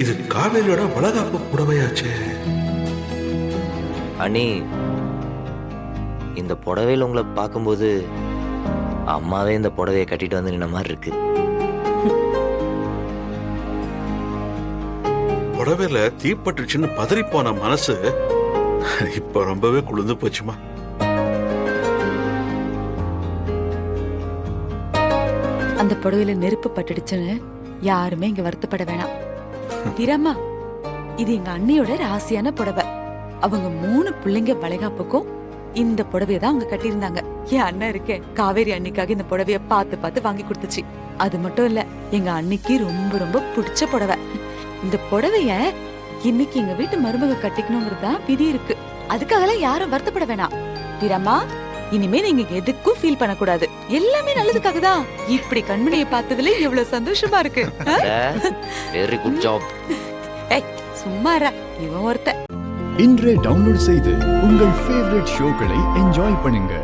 இது காவேரியோட வளகாப்பு புடவையாச்சே. அண்ணி, இந்த புடவையில் உங்களை பார்க்கும்போது அம்மாவே இந்த புடவையை கட்டிட்டு வந்து நின்ன மாதிரி இருக்கு. புடவையில தீப்பட்டுச்சுன்னு பதறி போன மனசு இப்ப ரொம்பவே குளிர்ந்து போச்சுமா. அந்த புடவையில நெருப்பு பட்டுடுச்சுன்னு யாருமே இங்க வருத்தப்பட வேணாம். தீராமா, இது எங்க அண்ணியோட ராசியான புடவை. அவங்க 3 பிள்ளைங்க வளைகாப்புக்கும் இந்த புடவைய தான் அவங்க கட்டியிருந்தாங்க. என் அண்ணன் இருக்கேன், காவேரி அன்னிக்காக இந்த புடவைய பார்த்து பார்த்து வாங்கி கொடுத்துச்சு. அது மட்டும் இல்ல, எங்க அன்னிக்கு ரொம்ப ரொம்ப பிடிச்ச புடவை. இந்த புடவைய இன்னைக்கு எங்க வீட்டு மருமக கட்டிக்கணுங்கிறதா விதி இருக்கு. அதுக்காகலாம் யாரும் வருத்தப்பட வேணாம். தீராமா, இனிமே நீங்க எதுக்கும் ஃபீல் பண்ணக்கூடாது. எல்லாமே நல்லதுக்காக தான். இப்படி கண்மணியை பார்த்ததுல எவ்வளவு சந்தோஷமா இருக்கு. Very good job. ஏய் சும்மா இரு, இவன் ஒருத்தன். இன்றே டவுன்லோட் செய்து உங்கள் ஃபேவரட் ஷோக்களை என்ஜாய் பண்ணுங்க.